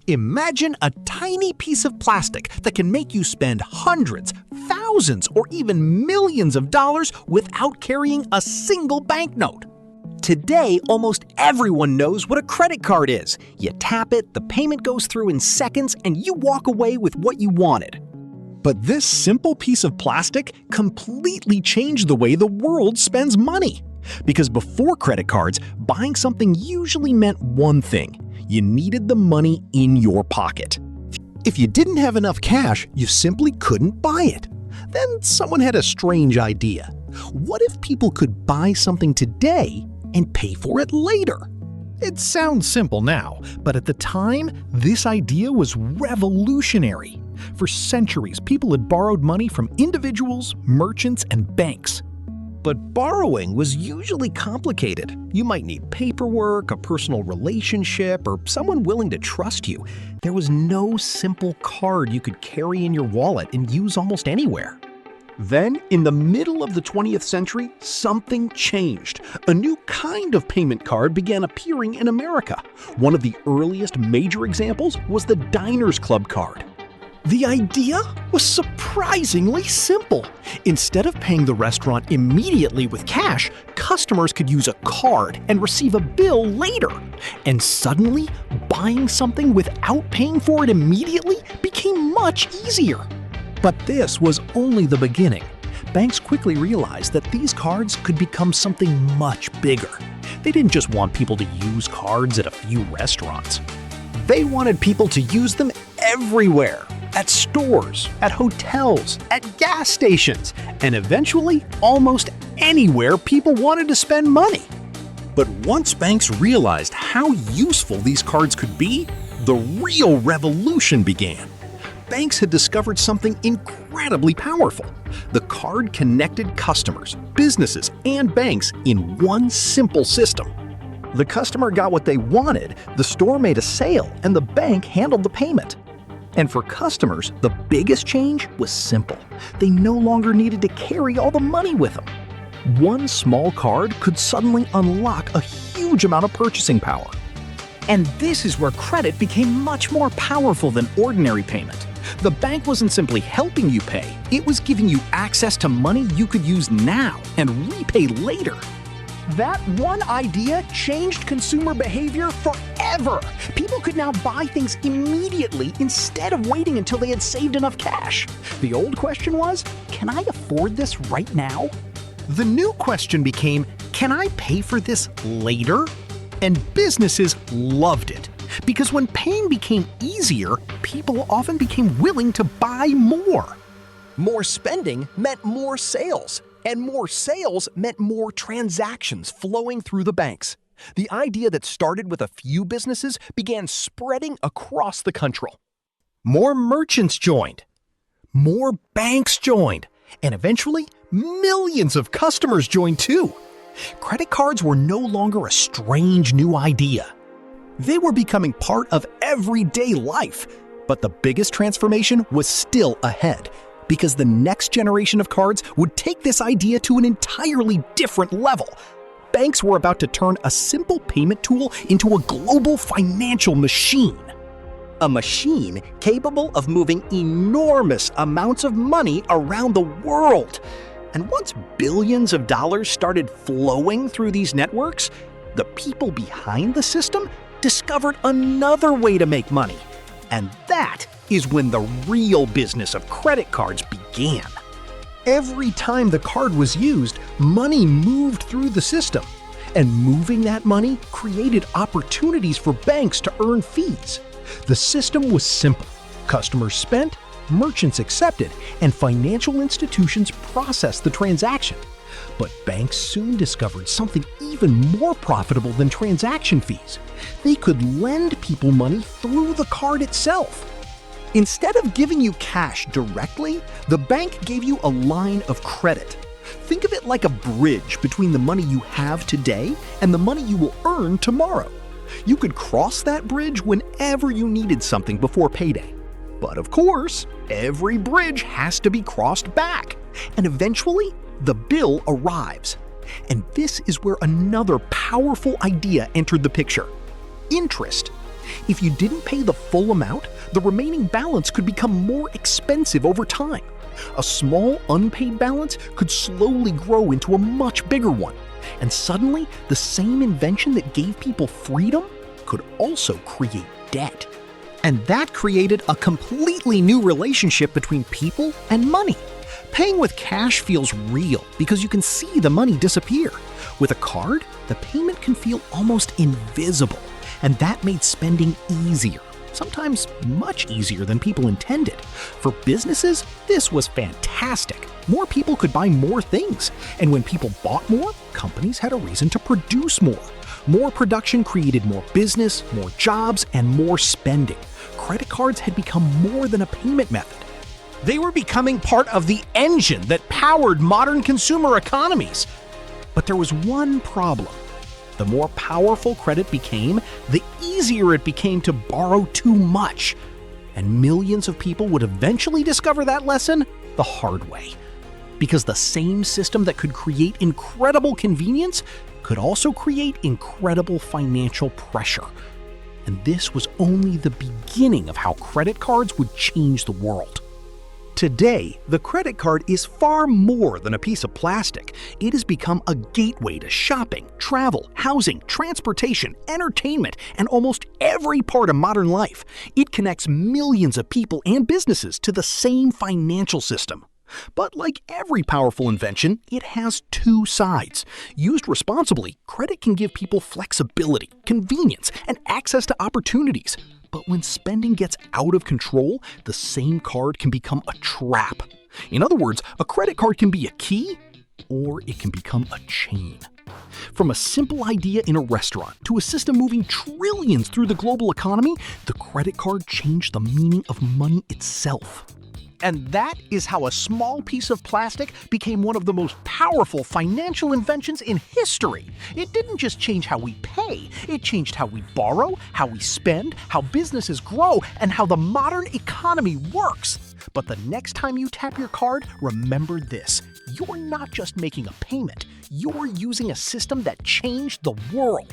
Imagine a tiny piece of plastic that can make you spend hundreds, thousands, or even millions of dollars without carrying a single banknote. Today, almost everyone knows what a credit card is. You tap it, the payment goes through in seconds, and you walk away with what you wanted. But this simple piece of plastic completely changed the way the world spends money. Because before credit cards, buying something usually meant one thing: you needed the money in your pocket. If you didn't have enough cash, you simply couldn't buy it. Then someone had a strange idea. What if people could buy something today and pay for it later? It sounds simple now, but at the time, this idea was revolutionary. For centuries, people had borrowed money from individuals, merchants, and banks. But borrowing was usually complicated. You might need paperwork, a personal relationship, or someone willing to trust you. There was no simple card you could carry in your wallet and use almost anywhere. Then, in the middle of the 20th century, something changed. A new kind of payment card began appearing in America. One of the earliest major examples was the Diners Club card. The idea was surprisingly simple. Instead of paying the restaurant immediately with cash, customers could use a card and receive a bill later. And suddenly, buying something without paying for it immediately became much easier. But this was only the beginning. Banks quickly realized that these cards could become something much bigger. They didn't just want people to use cards at a few restaurants. They wanted people to use them everywhere. At stores, at hotels, at gas stations, and eventually almost anywhere people wanted to spend money. But once banks realized how useful these cards could be, the real revolution began. Banks had discovered something incredibly powerful. The card connected customers, businesses, and banks in one simple system. The customer got what they wanted, the store made a sale, and the bank handled the payment. And for customers, the biggest change was simple. They no longer needed to carry all the money with them. One small card could suddenly unlock a huge amount of purchasing power. And this is where credit became much more powerful than ordinary payment. The bank wasn't simply helping you pay, it was giving you access to money you could use now and repay later. That one idea changed consumer behavior forever. People could now buy things immediately instead of waiting until they had saved enough cash. The old question was, can I afford this right now? The new question became, can I pay for this later? And businesses loved it. Because when paying became easier, people often became willing to buy more. More spending meant more sales. And more sales meant more transactions flowing through the banks. The idea that started with a few businesses began spreading across the country. More merchants joined. More banks joined. And eventually, millions of customers joined too. Credit cards were no longer a strange new idea. They were becoming part of everyday life. But the biggest transformation was still ahead. Because the next generation of cards would take this idea to an entirely different level. Banks were about to turn a simple payment tool into a global financial machine. A machine capable of moving enormous amounts of money around the world. And once billions of dollars started flowing through these networks, the people behind the system discovered another way to make money. And that is when the real business of credit cards began. Every time the card was used, money moved through the system. And moving that money created opportunities for banks to earn fees. The system was simple. Customers spent, merchants accepted, and financial institutions processed the transaction. But banks soon discovered something even more profitable than transaction fees. They could lend people money through the card itself. Instead of giving you cash directly, the bank gave you a line of credit. Think of it like a bridge between the money you have today and the money you will earn tomorrow. You could cross that bridge whenever you needed something before payday. But of course, every bridge has to be crossed back. And eventually, the bill arrives. And this is where another powerful idea entered the picture: interest. If you didn't pay the full amount, the remaining balance could become more expensive over time. A small unpaid balance could slowly grow into a much bigger one. And suddenly, the same invention that gave people freedom could also create debt. And that created a completely new relationship between people and money. Paying with cash feels real because you can see the money disappear. With a card, the payment can feel almost invisible, and that made spending easier, sometimes much easier than people intended. For businesses, this was fantastic. More people could buy more things, and when people bought more, companies had a reason to produce more. More production created more business, more jobs, and more spending. Credit cards had become more than a payment method. They were becoming part of the engine that powered modern consumer economies. But there was one problem. The more powerful credit became, the easier it became to borrow too much. And millions of people would eventually discover that lesson the hard way. Because the same system that could create incredible convenience could also create incredible financial pressure. And this was only the beginning of how credit cards would change the world. Today, the credit card is far more than a piece of plastic. It has become a gateway to shopping, travel, housing, transportation, entertainment, and almost every part of modern life. It connects millions of people and businesses to the same financial system. But like every powerful invention, it has two sides. Used responsibly, credit can give people flexibility, convenience, and access to opportunities. But when spending gets out of control, the same card can become a trap. In other words, a credit card can be a key, or it can become a chain. From a simple idea in a restaurant to a system moving trillions through the global economy, the credit card changed the meaning of money itself. And that is how a small piece of plastic became one of the most powerful financial inventions in history. It didn't just change how we pay, it changed how we borrow, how we spend, how businesses grow, and how the modern economy works. But the next time you tap your card, remember this: you're not just making a payment, you're using a system that changed the world.